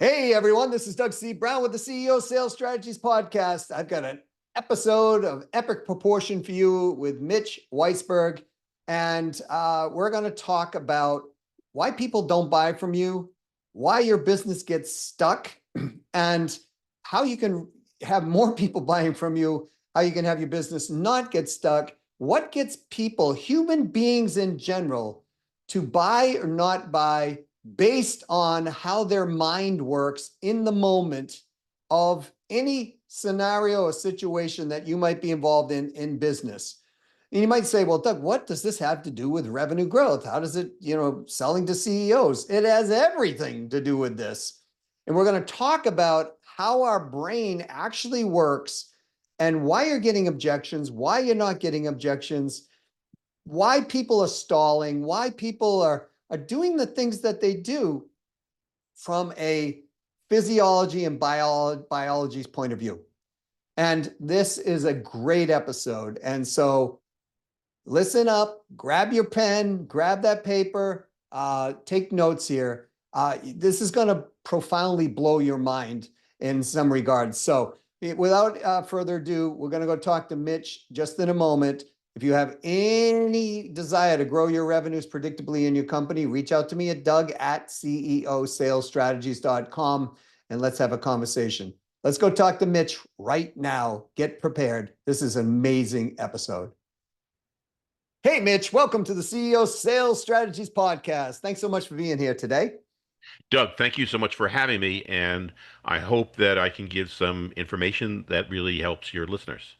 Hey everyone, this is Doug C. Brown with the CEO Sales Strategies Podcast. I've got an episode of epic proportion for you with Mitch Weisburgh, and we're going to talk about why people don't buy from you, why your business gets stuck, and how you can have more people buying from you, how you can have your business not get stuck, what gets people, human beings in general, to buy or not buy based on how their mind works in the moment of any scenario or situation that you might be involved in business. And you might say, well, Doug, what does this have to do with revenue growth? How does it, selling to CEOs? It has everything to do with this. And we're going to talk about how our brain actually works and why you're getting objections, why you're not getting objections, why people are stalling, why people are doing the things that they do from a physiology and biology's point of view. And this is a great episode. And so listen up, grab your pen, grab that paper, take notes here. This is going to profoundly blow your mind in some regards. So without further ado, we're going to go talk to Mitch just in a moment. If you have any desire to grow your revenues predictably in your company, reach out to me at doug@ceosalesstrategies.com and let's have a conversation. Let's go talk to Mitch right now. Get prepared. This is an amazing episode. Hey, Mitch, welcome to the CEO Sales Strategies Podcast. Thanks so much for being here today. Doug, thank you so much for having me, and I hope that I can give some information that really helps your listeners.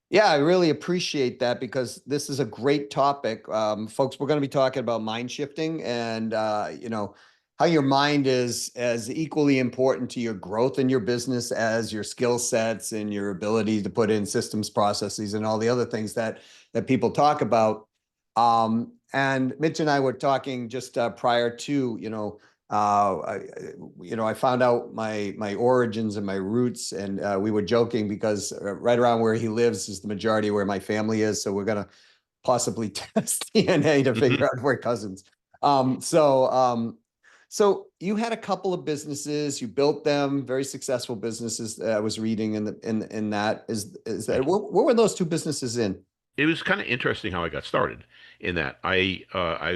Yeah, I really appreciate that because this is a great topic. Folks, we're going to be talking about mind shifting and, how your mind is as equally important to your growth in your business as your skill sets and your ability to put in systems, processes, and all the other things that people talk about. And Mitch and I were talking just prior to, I found out my origins and my roots, and we were joking because right around where he lives is the majority where my family is. So we're gonna possibly test DNA to figure out if we're cousins. So you had a couple of businesses, you built them, very successful businesses. I was reading in that is that what were those two businesses in? It was kind of interesting how I got started in that I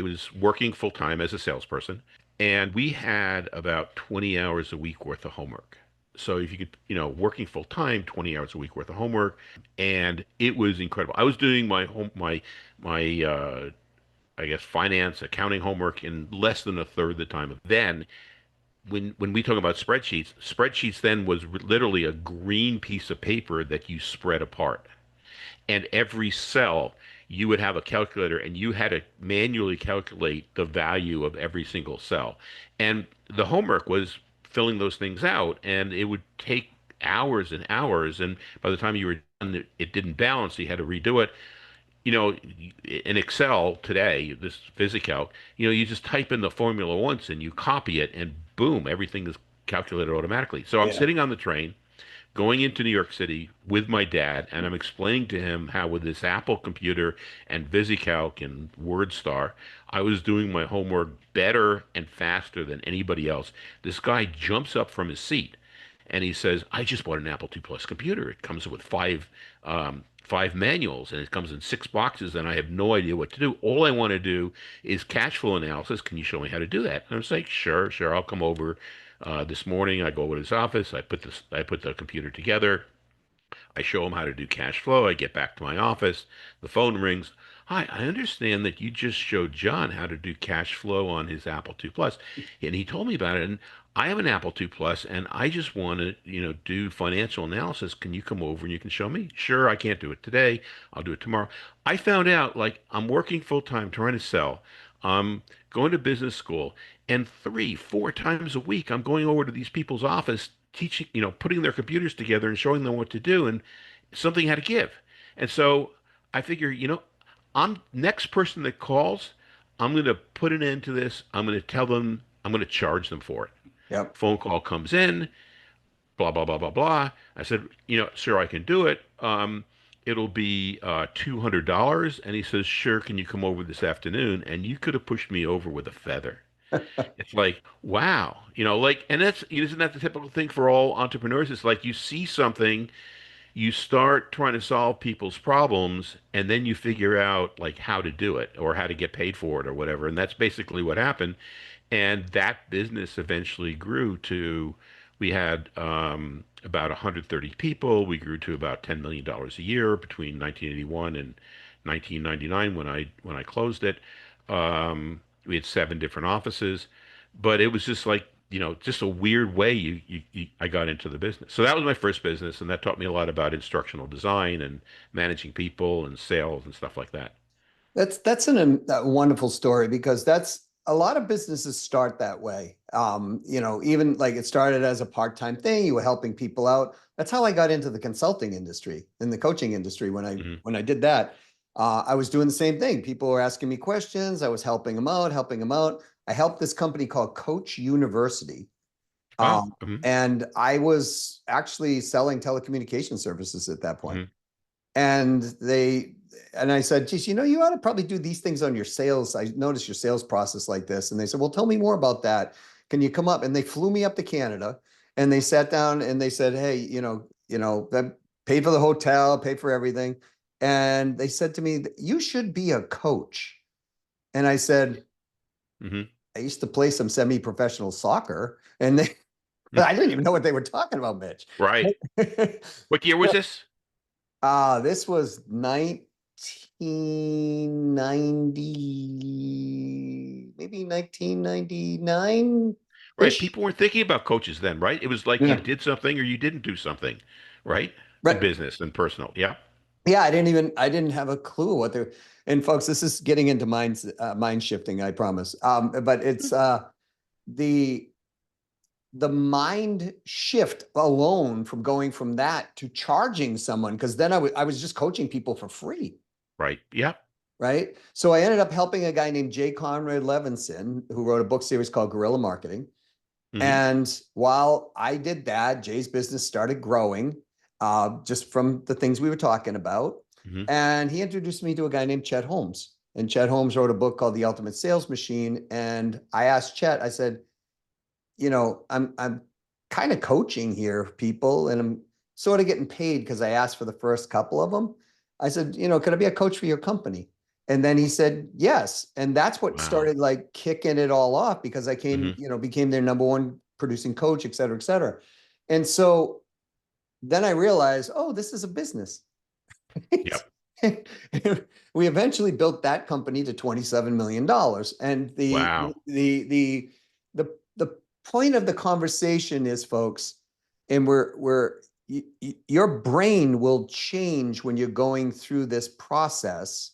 was working full time as a salesperson, and we had about 20 hours a week worth of homework. So if you could, working full time, 20 hours a week worth of homework, and it was incredible. I was doing my I guess finance, accounting homework in less than a third the time. Then when we talk about spreadsheets then was literally a green piece of paper that you spread apart, and every cell you would have a calculator and you had to manually calculate the value of every single cell. And the homework was filling those things out, and it would take hours and hours. And by the time you were done, it didn't balance. You had to redo it. You know, in Excel today, this VisiCalc, you just type in the formula once and you copy it, and boom, everything is calculated automatically. So I'm Yeah. sitting on the train going into New York City with my dad, and I'm explaining to him how with this Apple computer and VisiCalc and WordStar, I was doing my homework better and faster than anybody else. This guy jumps up from his seat and he says, "I just bought an Apple II Plus computer. It comes with five manuals, and it comes in 6 boxes, and I have no idea what to do. All I want to do is cash flow analysis. Can you show me how to do that?" And I was like, "Sure, sure. I'll come over this morning." I go over to his office. I put the computer together. I show him how to do cash flow. I get back to my office. The phone rings. "Hi, I understand that you just showed John how to do cash flow on his Apple II Plus, and he told me about it. And I have an Apple II Plus, and I just want to, do financial analysis. Can you come over and you can show me?" "Sure, I can't do it today. I'll do it tomorrow." I found out, like, I'm working full time trying to sell. I'm going to business school, and 3, 4 times a week, I'm going over to these people's office, teaching, putting their computers together and showing them what to do. And something had to give. And so I figure, I'm next person that calls, I'm going to put an end to this. I'm going to tell them, I'm going to charge them for it. Yep. Phone call comes in, blah, blah, blah, blah, blah. I said, "Sir, I can do it. It'll be $200. And he says, "Sure, can you come over this afternoon?" And you could have pushed me over with a feather. It's like, wow, like, and that's, isn't that the typical thing for all entrepreneurs? It's like you see something, you start trying to solve people's problems, and then you figure out like how to do it or how to get paid for it or whatever. And that's basically what happened. And that business eventually grew to, we had about 130 people. We grew to about $10 million a year between 1981 and 1999 when I closed it. We had 7 different offices, but it was just like, just a weird way I got into the business. So that was my first business, and that taught me a lot about instructional design and managing people and sales and stuff like that. A wonderful story because that's a lot of businesses start that way. Even like it started as a part-time thing, you were helping people out. That's how I got into the consulting industry and the coaching industry Hmm. when I did that. I was doing the same thing. People were asking me questions. I was helping them out, helping them out. I helped this company called Coach University. Oh, Um, and I was actually selling telecommunication services at that point. hmm. And I said, geez, you ought to probably do these things on your sales. I noticed your sales process like this. And they said, well, tell me more about that. Can you come up? And they flew me up to Canada and they sat down and they said, hey, that paid for the hotel, paid for everything. And they said to me, you should be a coach. And I said, Hmm. I used to play some semi-professional soccer and I didn't even know what they were talking about, Mitch. Right. What year was this? This was 1990, maybe 1999-ish. Right. People weren't thinking about coaches then, right? It was like you Yeah. did something or you didn't do something, right? In Right. business and personal. Yeah. Yeah, I didn't have a clue what they and folks, this is getting into mind shifting, I promise. But it's the the mind shift alone from going from that to charging someone, because then I was just coaching people for free. Right. Yeah. Right. So I ended up helping a guy named Jay Conrad Levinson, who wrote a book series called Guerrilla Marketing. Hmm. And while I did that, Jay's business started growing just from the things we were talking about. Hmm. And he introduced me to a guy named Chet Holmes. And Chet Holmes wrote a book called The Ultimate Sales Machine. And I asked Chet, I said, I'm kind of coaching here people and I'm sort of getting paid because I asked for the first couple of them. I said, could I be a coach for your company? And then he said, yes. And that's what Wow. started like kicking it all off because I Hmm. became their number one producing coach, et cetera, et cetera. And so then I realized, oh, this is a business. Yep. We eventually built that company to $27 million. And Wow. the point of the conversation is, folks, and your brain will change when you're going through this process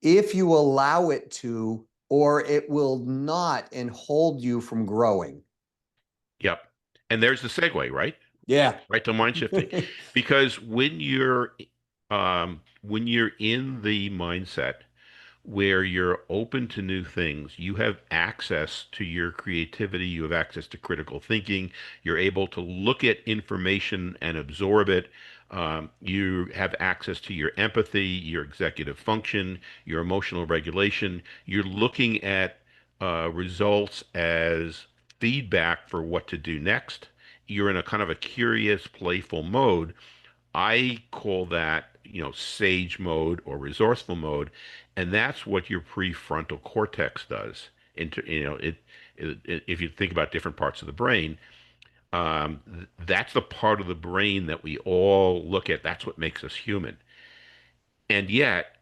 if you allow it to, or it will not and hold you from growing. Yep. And there's the segue, right? Yeah. Right to mind shifting. Because when you're in the mindset where you're open to new things, you have access to your creativity, you have access to critical thinking, you're able to look at information and absorb it. You have access to your empathy, your executive function, your emotional regulation. You're looking at results as feedback for what to do next. You're in a kind of a curious, playful mode. I call that, sage mode or resourceful mode, and that's what your prefrontal cortex does. Into, if you think about different parts of the brain, that's the part of the brain that we all look at. That's what makes us human. And yet,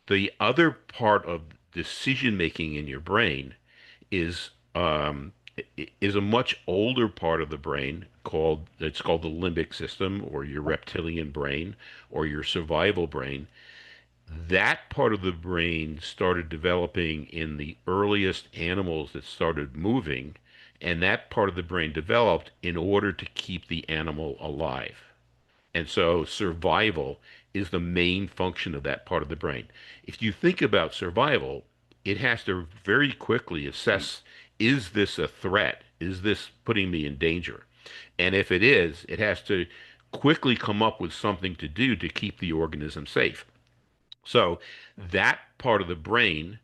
the other part of decision making in your brain is is a much older part of the brain called the limbic system or your reptilian brain or your survival brain. That part of the brain started developing in the earliest animals that started moving, and that part of the brain developed in order to keep the animal alive. And so survival is the main function of that part of the brain. If you think about survival, it has to very quickly assess, is this a threat? Is this putting me in danger? And if it is, it has to quickly come up with something to do to keep the organism safe. So that part of the brain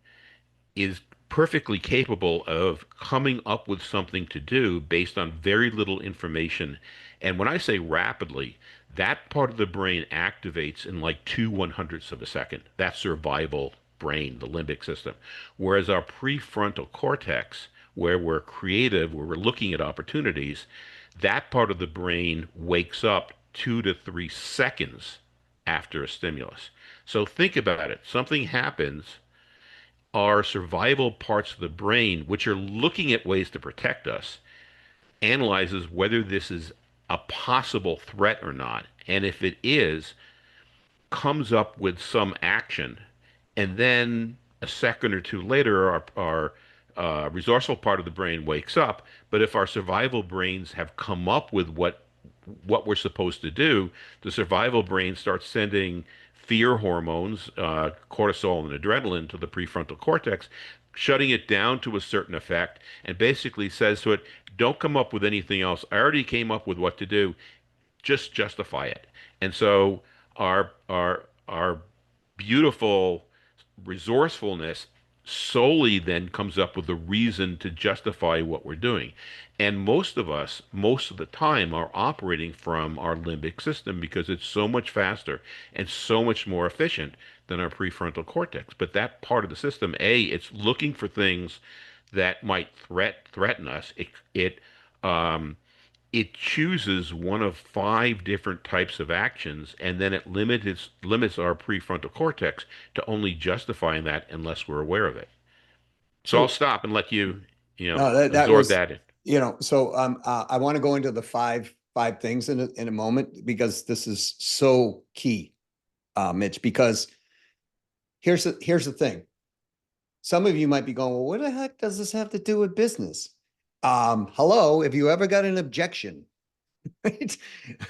is perfectly capable of coming up with something to do based on very little information. And when I say rapidly, that part of the brain activates in like 2/100ths of a second. That survival brain, the limbic system. Whereas our prefrontal cortex, where we're creative, where we're looking at opportunities, that part of the brain wakes up 2 to 3 seconds after a stimulus. So think about it. Something happens, our survival parts of the brain, which are looking at ways to protect us, analyzes whether this is a possible threat or not. And if it is, comes up with some action. And then a second or two later, our resourceful part of the brain wakes up. But if our survival brains have come up with what we're supposed to do, the survival brain starts sending fear hormones, cortisol and adrenaline, to the prefrontal cortex, shutting it down to a certain effect, and basically says to it, don't come up with anything else. I already came up with what to do. Just justify it. And so our beautiful resourcefulness solely then comes up with a reason to justify what we're doing. And most of us, most of the time, are operating from our limbic system because it's so much faster and so much more efficient than our prefrontal cortex. But that part of the system, A, it's looking for things that might threaten us. Um, it chooses one of five different types of actions, and then it limits our prefrontal cortex to only justifying that unless we're aware of it. So I'll So stop and let you, no, that absorb was, that in. so I want to go into the five things in a moment because this is so key, Mitch, because here's the thing. Some of you might be going, well, what the heck does this have to do with business? Hello, have you ever got an objection? Right?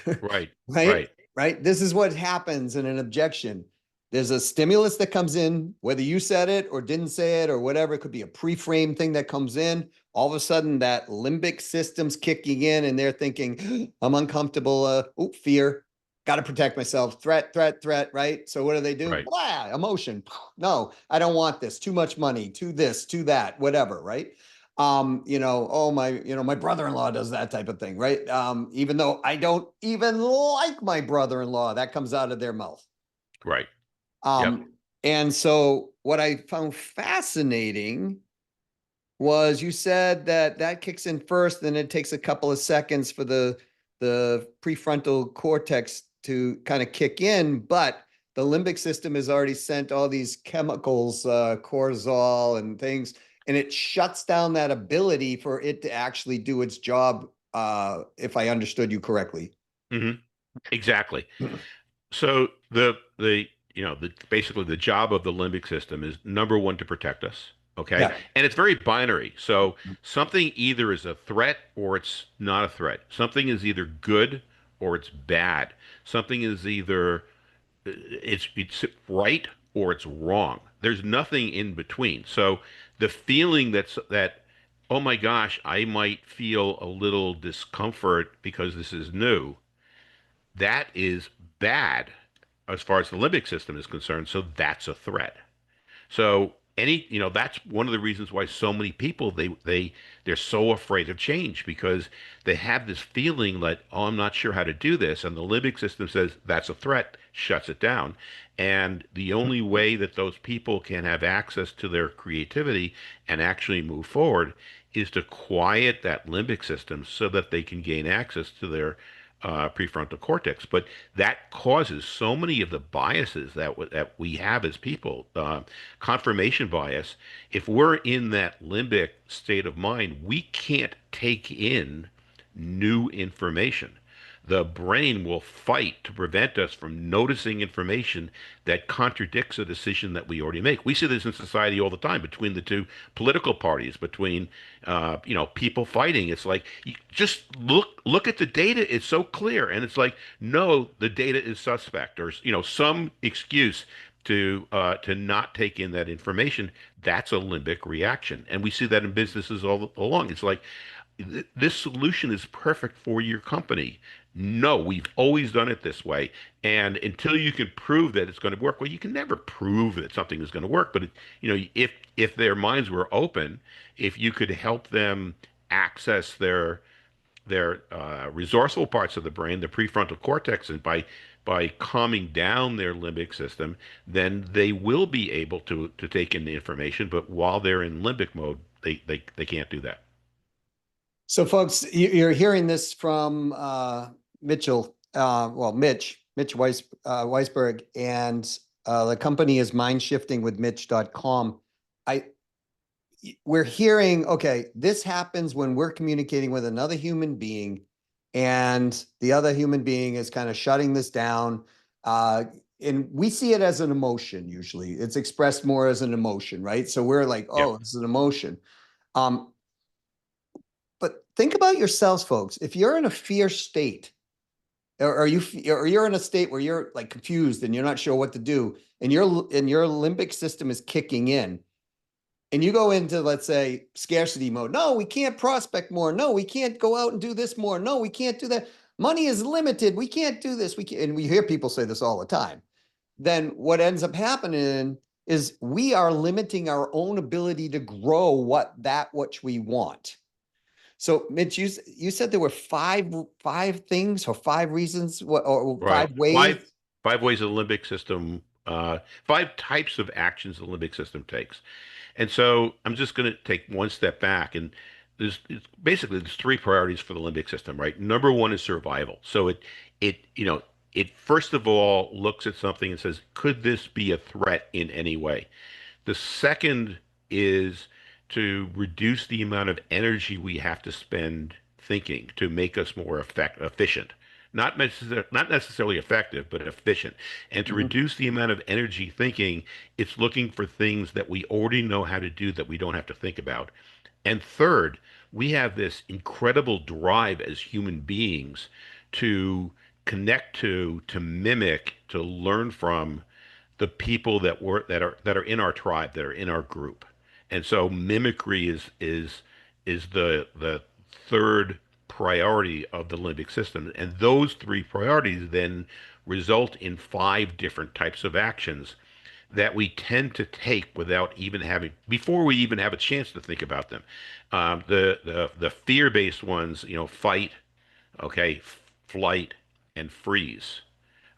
Right, Right? right, Right? This is what happens in an objection. There's a stimulus that comes in, whether you said it or didn't say it or whatever. It could be a pre-framed thing that comes in. All of a sudden, that limbic system's kicking in, and they're thinking, I'm uncomfortable. Fear. Got to protect myself. Threat, threat, threat. Right? So what do? right, Blah, emotion. No, I don't want this. Too much money. To this, to that, whatever. Right? Oh my, my brother-in-law does that type of thing, right? Even though I don't even like my brother-in-law, that comes out of their mouth. right. Yep. Um, and so what I found fascinating was you said that kicks in first, then it takes a couple of seconds for the prefrontal cortex to kind of kick in, but the limbic system has already sent all these chemicals, cortisol and things, and it shuts down that ability for it to actually do its job, if I understood you correctly. Hmm. Exactly. So basically the job of the limbic system is number one, to protect us. Okay. Yeah. And it's very binary. So something either is a threat or it's not a threat. Something is either good or it's bad. Something is either it's right or it's wrong. There's nothing in between. So the feeling that, oh my gosh, I might feel a little discomfort because this is new, that is bad as far as the limbic system is concerned. So that's a threat. So that's one of the reasons why so many people they're so afraid of change, because they have this feeling like, oh, I'm not sure how to do this, and the limbic system says that's a threat, shuts it down. And the only way that those people can have access to their creativity and actually move forward is to quiet that limbic system so that they can gain access to their prefrontal cortex. But that causes so many of the biases that we have as people. Confirmation bias. If we're in that limbic state of mind, we can't take in new information. The brain will fight to prevent us from noticing information that contradicts a decision that we already make. We see this in society all the time between the two political parties, between people fighting. It's like, you just look at the data; it's so clear, and it's like, no, the data is suspect, or some excuse to not take in that information. That's a limbic reaction, and we see that in businesses all along. It's like, this solution is perfect for your company. no, we've always done it this way. And until you can prove that it's going to work, well, you can never prove that something is going to work. But if their minds were open, if you could help them access their resourceful parts of the brain, the prefrontal cortex, and by calming down their limbic system, then they will be able to take in the information. But while they're in limbic mode, they can't do that. So, folks, you're hearing this from Mitchell, Mitch Weisburgh, and the company is mindshiftingwithmitch.com. We're hearing, okay, this happens when we're communicating with another human being, and the other human being is kind of shutting this down. And we see it as an emotion. Usually it's expressed more as an emotion, right? So we're like, Yeah. oh, it's an emotion. But think about yourselves, folks. If you're in a fear state, or you're in a state where you're like confused and you're not sure what to do, and your limbic system is kicking in, and you go into, let's say, scarcity mode. No, we can't prospect more. No, we can't go out and do this more. No, we can't do that. Money is limited. We can't do this. And we hear people say this all the time. Then what ends up happening is we are limiting our own ability to grow that which we want. So, Mitch, you said there were five things or five reasons, or Right. five ways. Five ways the limbic system, five types of actions the limbic system takes. And so I'm just going to take one step back, and there's three priorities for the limbic system, right? Number one is survival. So it first of all looks at something and says, could this be a threat in any way? The second is to reduce the amount of energy we have to spend thinking to make us more efficient. Not necessarily effective, but efficient. And to Mhm. reduce the amount of energy thinking, it's looking for things that we already know how to do that we don't have to think about. And third, we have this incredible drive as human beings to connect to mimic, to learn from the people that are in our tribe, that are in our group. And so mimicry is the third priority of the limbic system. And those three priorities then result in five different types of actions that we tend to take without even having, before we even have a chance to think about them. The fear-based ones, fight, okay, flight, and freeze,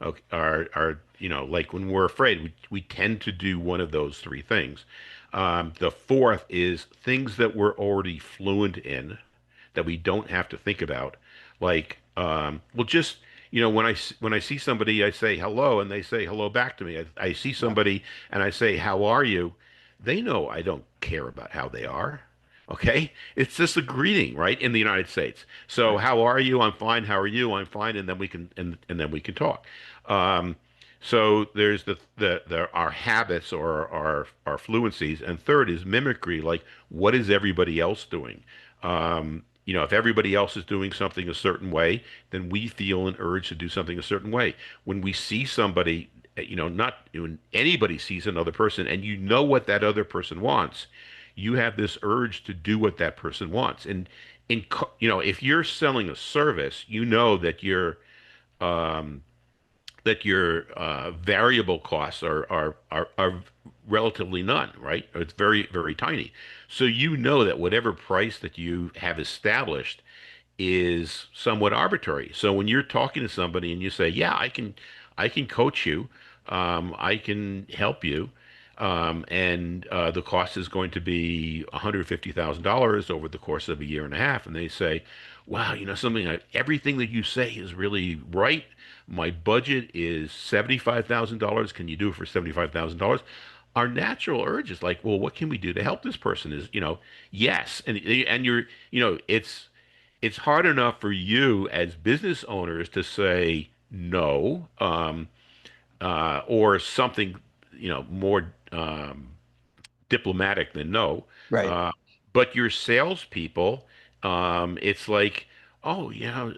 okay, are like when we're afraid, we tend to do one of those three things. The fourth is things that we're already fluent in, that we don't have to think about. Like, well, just when I see somebody, I say hello, and they say hello back to me. I see Yeah. somebody, and I say, "How are you?" They know I don't care about how they are. Okay, it's just a greeting, right? In the United States. So, Right. how are you? I'm fine. How are you? I'm fine, and then we can and then we can talk. Um, so there's the our habits or our fluencies, and third is mimicry. Like, what is everybody else doing? If everybody else is doing something a certain way, then we feel an urge to do something a certain way. When we see somebody, not when anybody sees another person, and you know what that other person wants, you have this urge to do what that person wants. And if you're selling a service, you know um, that your variable costs are relatively none, right? It's very, very tiny. So you know that whatever price that you have established is somewhat arbitrary. So when you're talking to somebody and you say, "Yeah, I can coach you, I can help you," and the cost is going to be $150,000 over the course of a year and a half, and they say, "Wow, something, everything that you say is really right. My budget is $75,000. Can you do it for $75,000?" Our natural urge is like, "Well, what can we do to help this person?" Is, yes, and it's hard enough for you as business owners to say no, or something, more diplomatic than no. Right. Uh, but your salespeople, it's like, oh, yeah,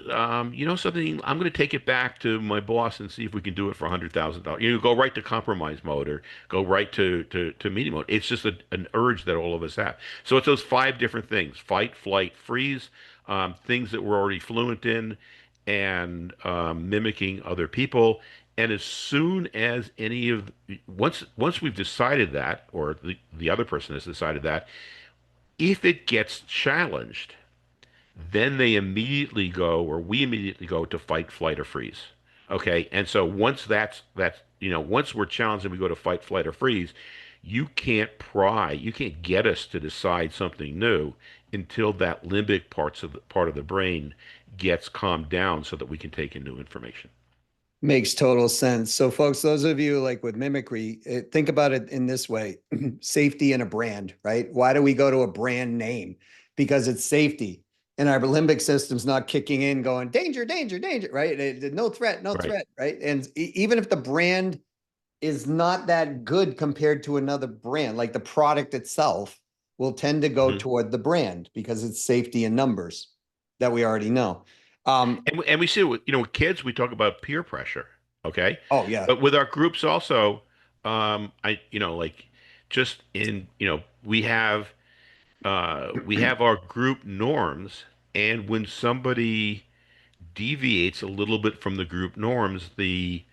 something, I'm going to take it back to my boss and see if we can do it for $100,000. You go right to compromise mode, or go right to meeting mode. It's just an urge that all of us have. So it's those five different things: fight, flight, freeze, things that we're already fluent in, and mimicking other people. And as soon as once we've decided that, or the other person has decided that, if it gets challenged, then they immediately go, or we immediately go to fight, flight, or freeze. Okay. And so once we're challenged and we go to fight, flight, or freeze, you can't get us to decide something new until that limbic part of the brain gets calmed down so that we can take in new information. Makes total sense. So, folks, those of you like with Mimicry, think about it in this way: safety in a brand, right? Why do we go to a brand name? Because it's safety. And our limbic system's not kicking in, going, danger, danger, danger, right? No threat, no Right. threat, right? And even if the brand is not that good compared to another brand, like the product itself will tend to go Mhm. toward the brand because it's safety in numbers that we already know. And we see, with kids, we talk about peer pressure, okay? Oh, yeah. But with our groups also, like just we have our group norms, and when somebody deviates a little bit from the group norms, the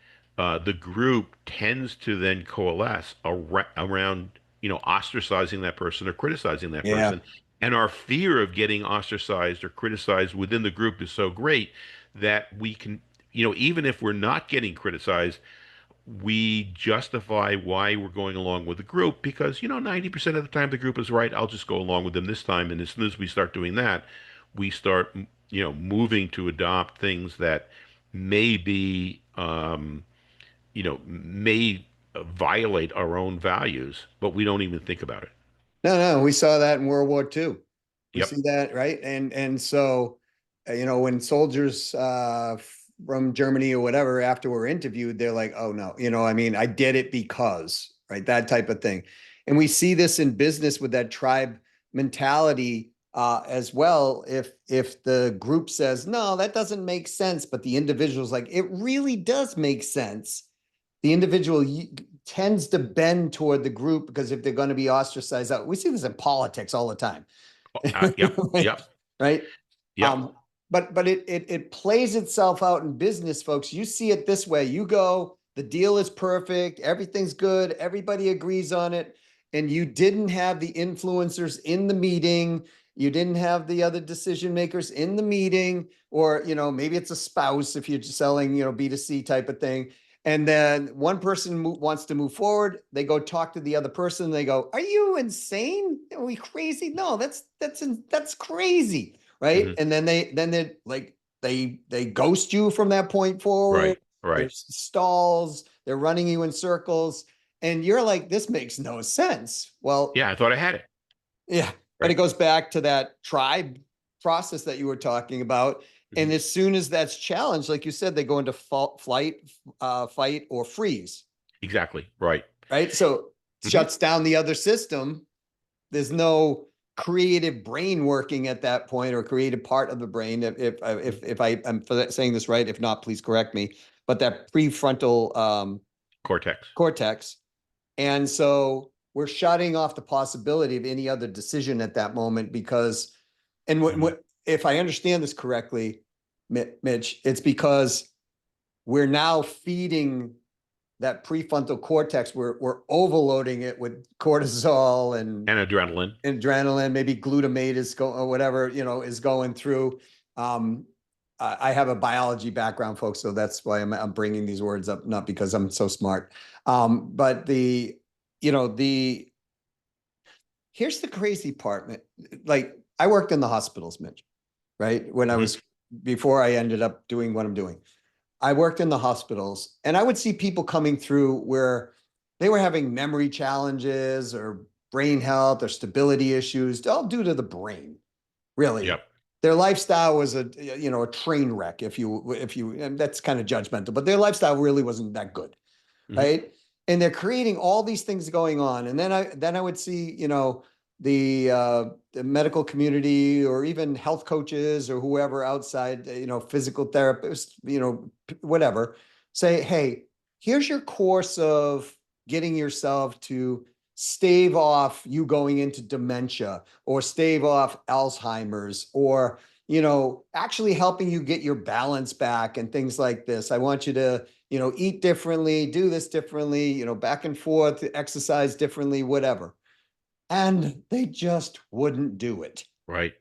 group tends to then coalesce around ostracizing that person or criticizing that Yeah. person. And our fear of getting ostracized or criticized within the group is so great that we can, even if we're not getting criticized, we justify why we're going along with the group because 90% of the time the group is right. I'll just go along with them this time. And as soon as we start doing that, we start moving to adopt things that may be may violate our own values, but we don't even think about it. No, no, we saw that in World War II. We Yep. see that, right? And so, when soldiers from Germany or whatever after we're interviewed, they're like, "Oh no, I mean, I did it because," right? That type of thing. And we see this in business with that tribe mentality as well. If the group says, "No, that doesn't make sense," but the individual's like, "It really does make sense." The individual tends to bend toward the group because if they're going to be ostracized out, we see this in politics all the time. Yep. right? Yep. Right? Yep. Um, but it plays itself out in business, folks. You see it this way. You go, the deal is perfect, everything's good, everybody agrees on it, and you didn't have the influencers in the meeting, you didn't have the other decision makers in the meeting, or maybe it's a spouse if you're selling, B2C type of thing. And then one person wants to move forward. They go talk to the other person. They go, "Are you insane? Are we crazy? No, that's crazy, right?" Hmm. And then they're like they ghost you from that point forward. Right. Right. There's stalls. They're running you in circles, and you're like, "This makes no sense." Well, Yeah, I thought I had it. yeah, but it Right. goes back to that tribe process that you were talking about. And Hmm. as soon as that's challenged, like you said, they go into flight, fight, or freeze, Exactly. Right. right? So Hmm. shuts down the other system. There's no creative brain working at that point, or creative part of the brain. If I'm saying this right, if not, please correct me. But that prefrontal Cortex. cortex. And so we're shutting off the possibility of any other decision at that moment because, and Hmm. if I understand this correctly, Mitch, it's because we're now feeding that prefrontal cortex. We're overloading it with cortisol and And adrenaline. adrenaline, maybe glutamate is going, or whatever, is going through. Um, I have a biology background, folks, so that's why I'm bringing these words up, not because I'm so smart. But here's the crazy part. Like, I worked in the hospitals, Mitch, right? When I Hmm. was, before I ended up doing what I'm doing. I worked in the hospitals, and I would see people coming through where they were having memory challenges or brain health or stability issues, all due to the brain, really. Yep. Their lifestyle was a train wreck, and that's kind of judgmental, but their lifestyle really wasn't that good, Hmm. right? And they're creating all these things going on. And then I would see, the medical community or even health coaches or whoever outside, physical therapists, whatever, say, "Hey, here's your course of getting yourself to stave off you going into dementia, or stave off Alzheimer's, or actually helping you get your balance back and things like this. I want you to, eat differently, do this differently, back and forth, exercise differently, whatever. And they just wouldn't do it. Right.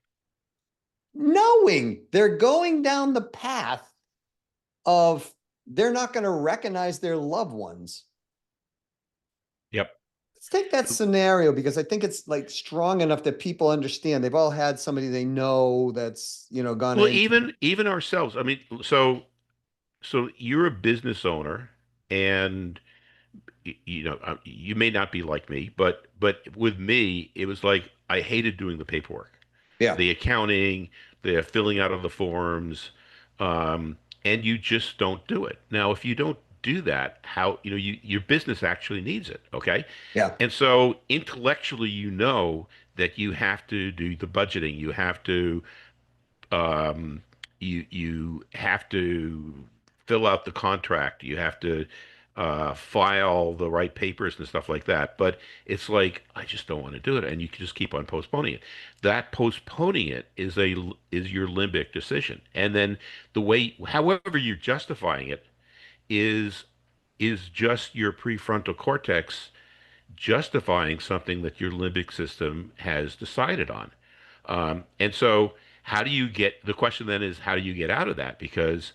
Knowing they're going down the path of they're not going to recognize their loved ones. Yep. Let's take that scenario because I think it's like strong enough that people understand. They've all had somebody they know that's, gone Well, into. even ourselves. I mean, so you're a business owner, and you may not be like me, but with me, it was like I hated doing the paperwork, Yeah. the accounting, the filling out of the forms, and you just don't do it. Now, if you don't do that, how, your business actually needs it, okay? Yeah. And so intellectually, that you have to do the budgeting, um, you have to fill out the contract. You have to file the right papers and stuff like that. But it's like I just don't want to do it, and you can just keep on postponing it. That postponing it is your limbic decision, and then however you're justifying it, is just your prefrontal cortex justifying something that your limbic system has decided on. And so, the question then is, how do you get out of that? Because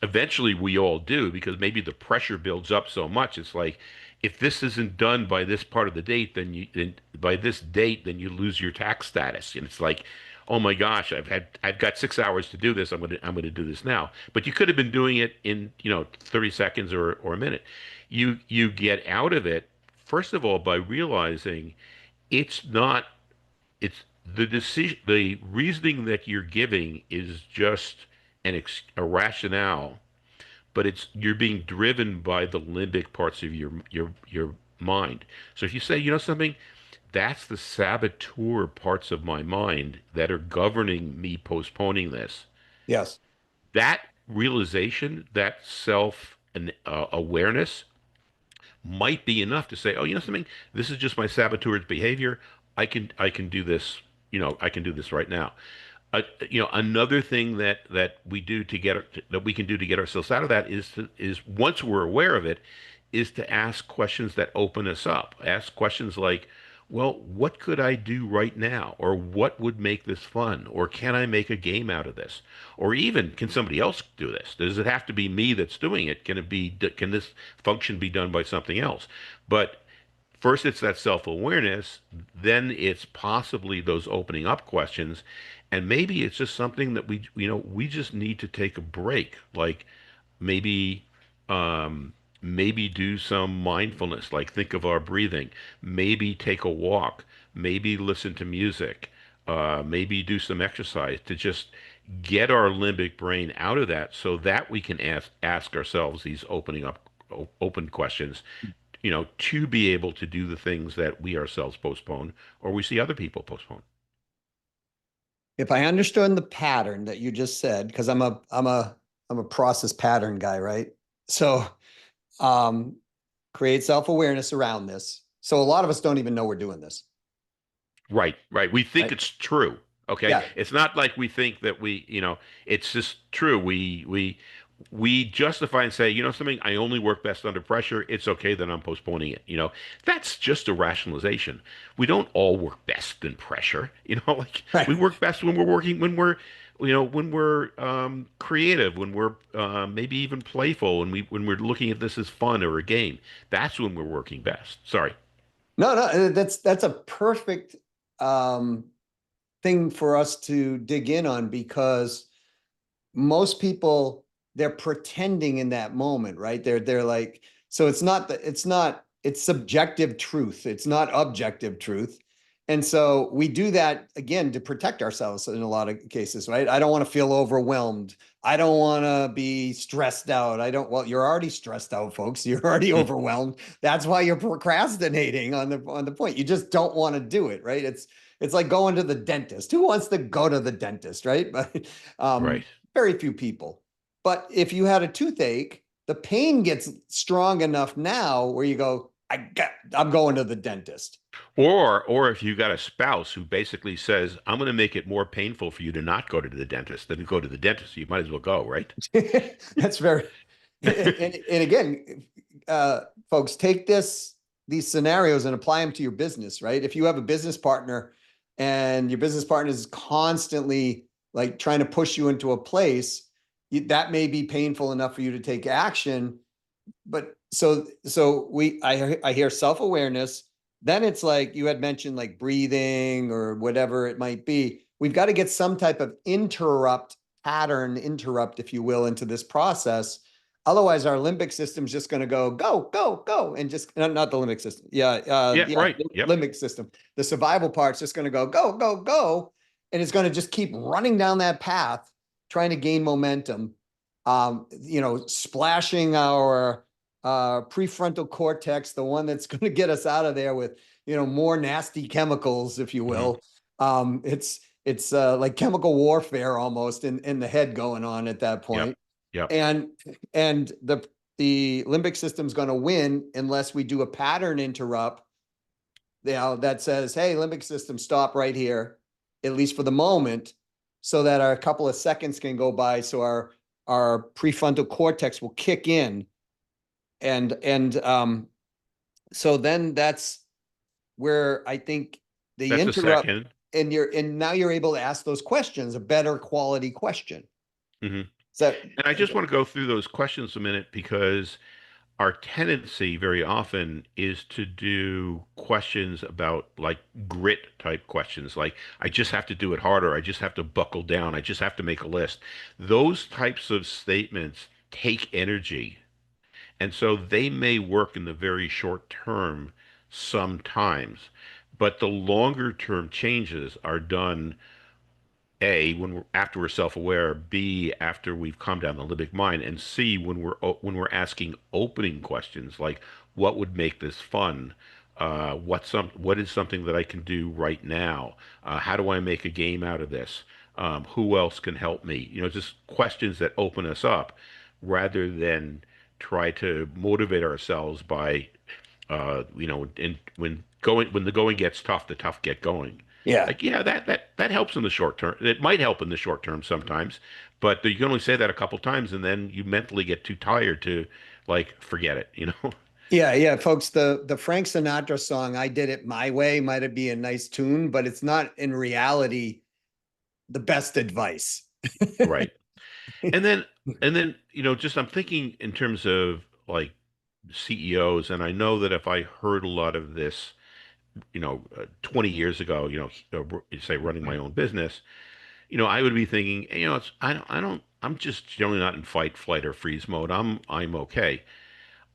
eventually we all do, because maybe the pressure builds up so much. It's like, if this isn't done by this part of the date, then by this date, then you lose your tax status. And it's like, oh my gosh, I've got 6 hours to do this. I'm gonna do this now. But you could have been doing it in, 30 seconds or a minute. You get out of it, first of all, by realizing it's not it's the decision, the reasoning that you're giving is just a rationale, but you're being driven by the limbic parts of your mind. So if you say, something, that's the saboteur parts of my mind that are governing me postponing this. Yes. That realization, that self awareness might be enough to say, oh, something, this is just my saboteur's behavior. I can do this. I can do this right now. Another thing that we can do to get ourselves out of that is once we're aware of it, is to ask questions that open us up. Ask questions like, well, what could I do right now? Or what would make this fun? Or can I make a game out of this? Or even, can somebody else do this? Does it have to be me that's doing it? Can this function be done by something else? But first, it's that self-awareness, then it's possibly those opening up questions, and maybe it's just something that we just need to take a break. Like maybe maybe do some mindfulness, like think of our breathing, maybe take a walk, maybe listen to music, maybe do some exercise to just get our limbic brain out of that, so that we can ask ourselves these open questions, to be able to do the things that we ourselves postpone or we see other people postpone. If I understood the pattern that you just said, because I'm a process pattern guy, right? So um create self-awareness around this. So a lot of us don't even know we're doing this. Right, right. We think Right. it's true. Okay. Yeah. It's not like we think that it's just true. We justify and say, something, I only work best under pressure. It's okay that I'm postponing it. That's just a rationalization. We don't all work best in pressure. Like Right. we work best when we're working, when we're creative, when we're maybe even playful, when we're looking at this as fun or a game. That's when we're working best. Sorry. No, no, that's a perfect um thing for us to dig in on because most people they're pretending in that moment, right? They're like, so it's subjective truth. It's not objective truth. And so we do that again to protect ourselves in a lot of cases, right? I don't want to feel overwhelmed. I don't want to be stressed out. Well, you're already stressed out, folks. You're already overwhelmed. That's why you're procrastinating on the point. You just don't want to do it, right? It's like going to the dentist. Who wants to go to the dentist, right? But Right. very few people. But if you had a toothache, the pain gets strong enough now where you go, I'm going to the dentist. Or if you got a spouse who basically says, I'm going to make it more painful for you to not go to the dentist than to go to the dentist, you might as well go, right? That's very, and again, uh, folks, take these scenarios and apply them to your business, right? If you have a business partner and your business partner is constantly like trying to push you into a place, that may be painful enough for you to take action. But I hear self-awareness. Then it's like you had mentioned, like breathing or whatever it might be. We've got to get some type of interrupt, if you will, into this process. Otherwise, our limbic system is just going to go, and just not the limbic system. Yeah, Yeah, right. Yep. limbic system. The survival part's just going to go, and it's going to just keep running down that path, trying to gain momentum. Splashing our prefrontal cortex, the one that's going to get us out of there with, more nasty chemicals, if you Hmm. will. It's like chemical warfare almost in the head going on at that Yep. point. Yep. And and the limbic system's going to win unless we do a pattern interrupt, that says, hey, limbic system, stop right here, at least for the moment, so that our couple of seconds can go by, so our prefrontal cortex will kick in, and so then that's where I think the That's a interrupt, second. and now you're able to ask those questions, a better quality question. Hmm. So And I just want to go through those questions a minute because our tendency very often is to do questions about like grit type questions, like I just have to do it harder, I just have to buckle down, I just have to make a list. Those types of statements take energy, and so they may work in the very short term sometimes, but the longer term changes are done A, when we're after we're self-aware, B, after we've calmed down the limbic mind, and C, when we're asking opening questions like what would make this fun? What is something that I can do right now? How do I make a game out of this? Who else can help me? Just questions that open us up rather than try to motivate ourselves by and when the going gets tough, the tough get going. yeah, Like, yeah, that helps in the short term. It might help in the short term sometimes, but you can only say that a couple times, and then you mentally get too tired to like forget it. yeah, folks. The Frank Sinatra song "I Did It My Way" might be a nice tune, but it's not in reality the best advice. Right. And then just I'm thinking in terms of like CEOs, and I know that if I heard a lot of this, 20 years ago, say running my own business, I would be thinking, I'm just generally not in fight, flight, or freeze mode. I'm okay.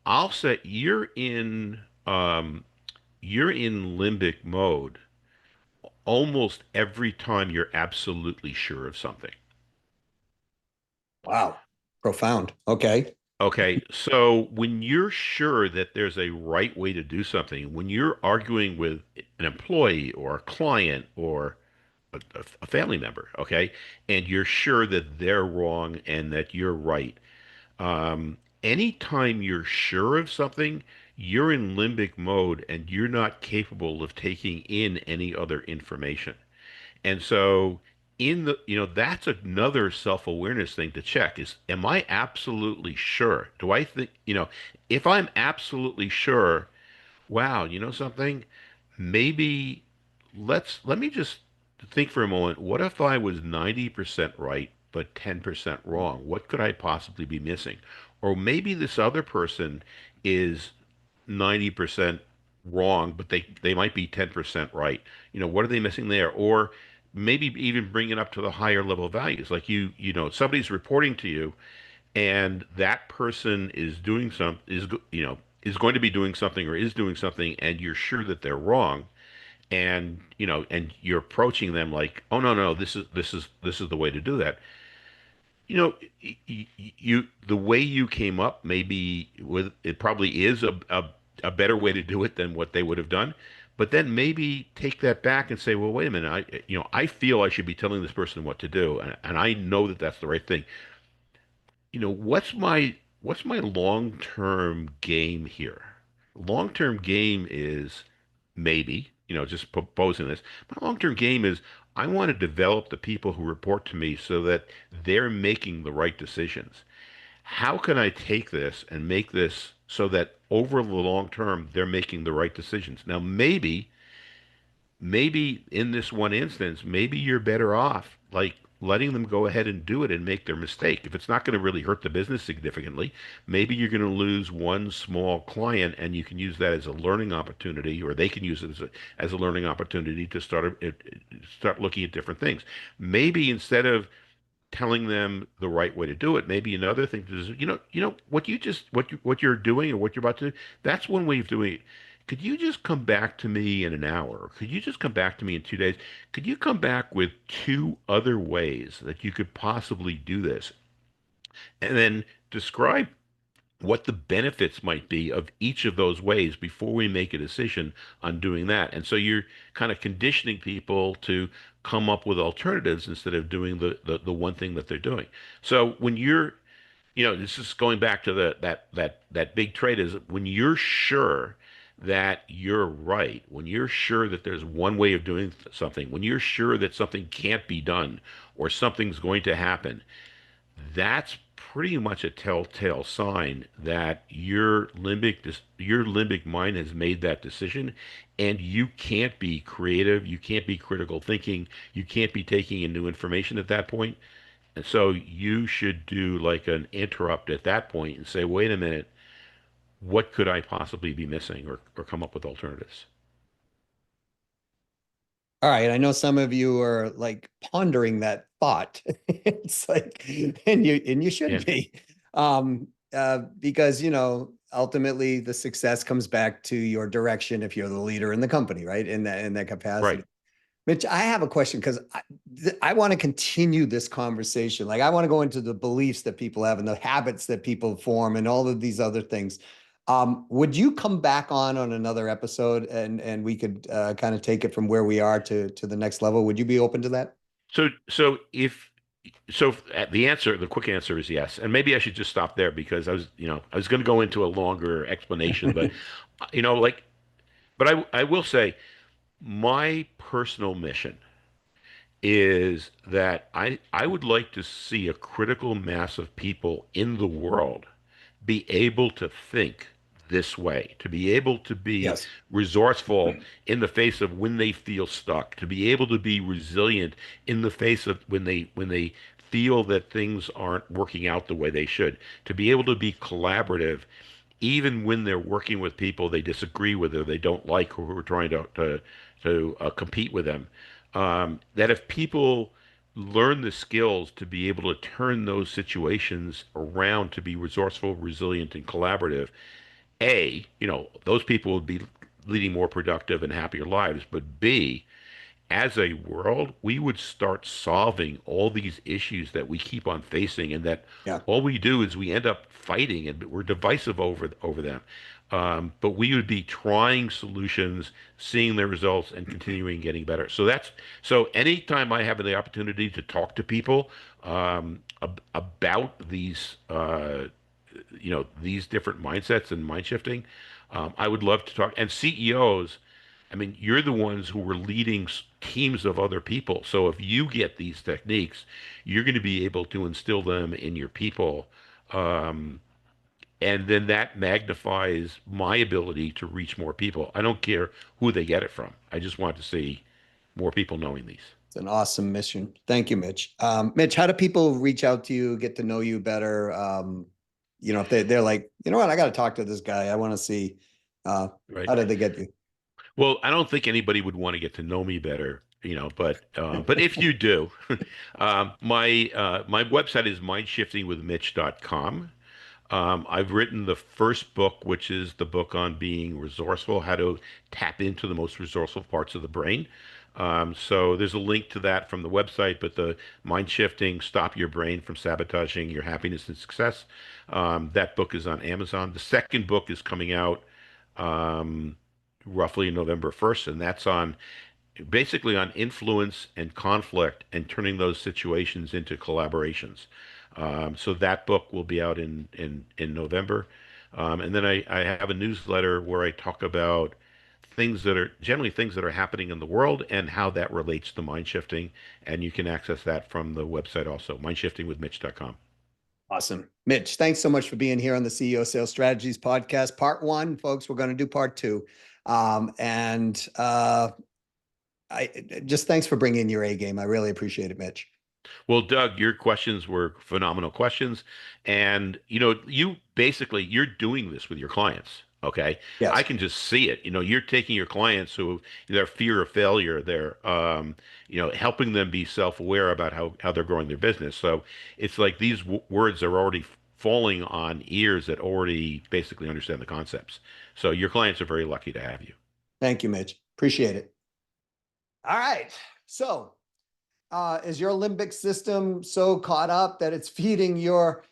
I'll say you're in limbic mode almost every time you're absolutely sure of something. Wow, profound. Okay. Okay, so when you're sure that there's a right way to do something, when you're arguing with an employee or a client or a family member, okay, and you're sure that they're wrong and that you're right, anytime you're sure of something, you're in limbic mode and you're not capable of taking in any other information. And so that's another self-awareness thing to check is, am I absolutely sure? Do I think, if I'm absolutely sure, wow, you know something? Maybe let me just think for a moment. What if I was 90% right, but 10% wrong? What could I possibly be missing? Or maybe this other person is 90% wrong, but they might be 10% right. What are they missing there? Or maybe even bring it up to the higher level values. Like somebody's reporting to you and that person is doing some is going to be doing something or is doing something and you're sure that they're wrong, and you're approaching them like, oh, no, this is the way to do that. The way you came up, maybe with it probably is a better way to do it than what they would have done. But then maybe take that back and say, well, wait a minute, I feel I should be telling this person what to do, and I know that that's the right thing. What's my long-term game here? Long-term game is maybe, just proposing this. My long-term game is I want to develop the people who report to me so that they're making the right decisions. How can I take this and make this so that over the long term they're making the right decisions? Now, maybe in this one instance, maybe you're better off like letting them go ahead and do it and make their mistake. If it's not going to really hurt the business significantly, maybe you're going to lose one small client and you can use that as a learning opportunity, or they can use it as a learning opportunity to start looking at different things. Maybe instead of telling them the right way to do it. Maybe another thing is, what what you're doing or what you're about to do. That's one way of doing it. Could you just come back to me in an hour? Or could you just come back to me in 2 days? Could you come back with two other ways that you could possibly do this? And then describe what the benefits might be of each of those ways before we make a decision on doing that. And so you're kind of conditioning people to come up with alternatives instead of doing the one thing that they're doing. So when you're, this is going back to that big trade is when you're sure that you're right, when you're sure that there's one way of doing something, when you're sure that something can't be done or something's going to happen, that's pretty much a telltale sign that your limbic mind has made that decision, and you can't be creative, you can't be critical thinking, you can't be taking in new information at that point. And so you should do like an interrupt at that point and say, wait a minute, what could I possibly be missing, or come up with alternatives. All right, I know some of you are like pondering that thought. It's like, and you should Yeah, be, because ultimately the success comes back to your direction if you're the leader in the company, right? In that right. capacity. Mitch, I have a question because I want to continue this conversation. Like, I want to go into the beliefs that people have and the habits that people form and all of these other things. Would you come back on another episode and we could kind of take it from where we are to the next level? Would you be open to that? The quick answer is yes. And maybe I should just stop there because I was going to go into a longer explanation, but like, but I will say my personal mission is that I would like to see a critical mass of people in the world be able to think this way, to be able to be Yes. resourceful in the face of when they feel stuck, to be able to be resilient in the face of when they feel that things aren't working out the way they should, to be able to be collaborative even when they're working with people they disagree with or they don't like or who are trying to compete with them. That if people learn the skills to be able to turn those situations around to be resourceful, resilient, and collaborative, those people would be leading more productive and happier lives. But B, as a world, we would start solving all these issues that we keep on facing, and that Yeah. all we do is we end up fighting, and we're divisive over them. But we would be trying solutions, seeing the results, and continuing getting better. So anytime I have the opportunity to talk to people about these different mindsets and mind shifting, I would love to talk. And CEOs, I mean, you're the ones who were leading teams of other people. So if you get these techniques, you're going to be able to instill them in your people. Um, and then that magnifies my ability to reach more people. I don't care who they get it from. I just want to see more people knowing these. It's an awesome mission. Thank you, Mitch. Mitch, how do people reach out to you, get to know you better? If they're like, you know what, I got to talk to this guy. I want to see, Right. how did they get you? Well, I don't think anybody would want to get to know me better, but if you do, my website is mindshiftingwithmitch.com. I've written the first book, which is the book on being resourceful, how to tap into the most resourceful parts of the brain. So there's a link to that from the website, but the mind shifting, stop your brain from sabotaging your happiness and success. That book is on Amazon. The second book is coming out um, roughly November 1st, and that's on basically on influence and conflict and turning those situations into collaborations. So that book will be out in November. And then I have a newsletter where I talk about things that are generally things that are happening in the world and how that relates to mind shifting. And you can access that from the website also, mindshiftingwithmitch.com. Awesome. Mitch, thanks so much for being here on the CEO Sales Strategies podcast. Part one, folks, we're going to do part two. I just thanks for bringing your A game. I really appreciate it, Mitch. Well, Doug, your questions were phenomenal questions. And, you basically, you're doing this with your clients. Okay. I Yes. can just see it. You're taking your clients who their fear of failure, they're, helping them be self-aware about how they're growing their business. So it's like these words are already falling on ears that already basically understand the concepts. So your clients are very lucky to have you. Thank you, Mitch. Appreciate it. All right. So, is your limbic system so caught up that it's feeding your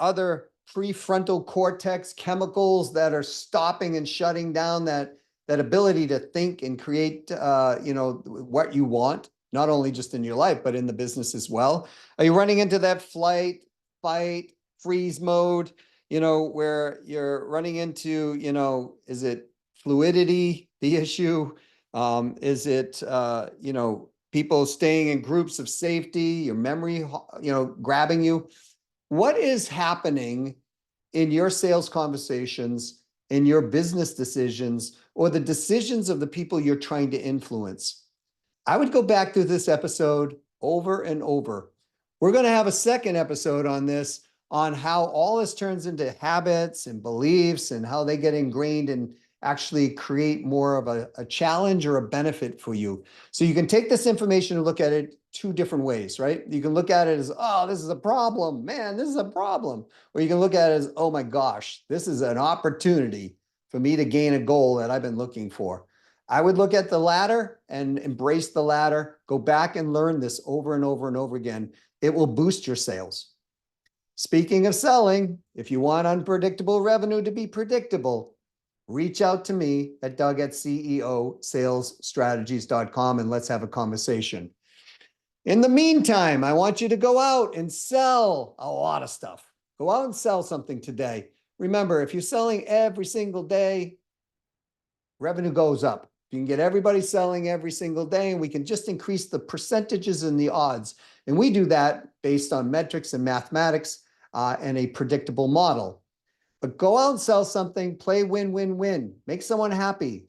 other prefrontal cortex chemicals that are stopping and shutting down that ability to think and create what you want, not only just in your life but in the business as well? Are you running into that flight, fight, freeze mode, where you're running into, is it fluidity, the issue? Is it people staying in groups of safety, your memory, grabbing you? What is happening in your sales conversations, in your business decisions, or the decisions of the people you're trying to influence? I would go back through this episode over and over. We're going to have a second episode on this, on how all this turns into habits and beliefs and how they get ingrained and actually create more of a challenge or a benefit for you. So you can take this information and look at it two different ways, right? You can look at it as, oh, this is a problem, man, this is a problem. Or you can look at it as, oh my gosh, this is an opportunity for me to gain a goal that I've been looking for. I would look at the latter and embrace the latter. Go back and learn this over and over and over again. It will boost your sales. Speaking of selling, if you want unpredictable revenue to be predictable, reach out to me at Doug@CEOsalesstrategies.com and let's have a conversation. In the meantime, I want you to go out and sell a lot of stuff. Go out and sell something today. Remember, if you're selling every single day, revenue goes up. You can get everybody selling every single day, and we can just increase the percentages and the odds. And we do that based on metrics and mathematics and a predictable model. But go out and sell something, play win, win, win. Make someone happy.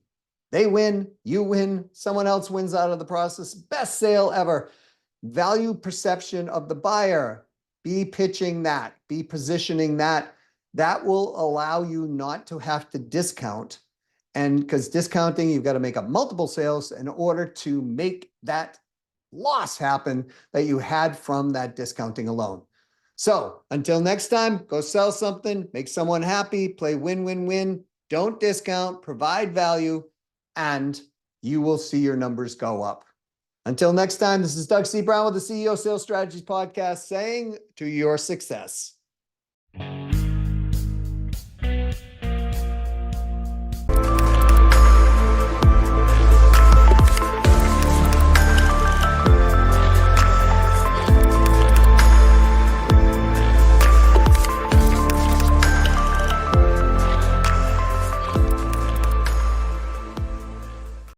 They win, you win, someone else wins out of the process. Best sale ever. Value perception of the buyer. Be pitching that, be positioning that. That will allow you not to have to discount. And because discounting, you've got to make up multiple sales in order to make that loss happen that you had from that discounting alone. So until next time, go sell something, make someone happy, play win, win, win. Don't discount, provide value, and you will see your numbers go up. Until next time, this is Doug C. Brown with the CEO Sales Strategies Podcast saying to your success.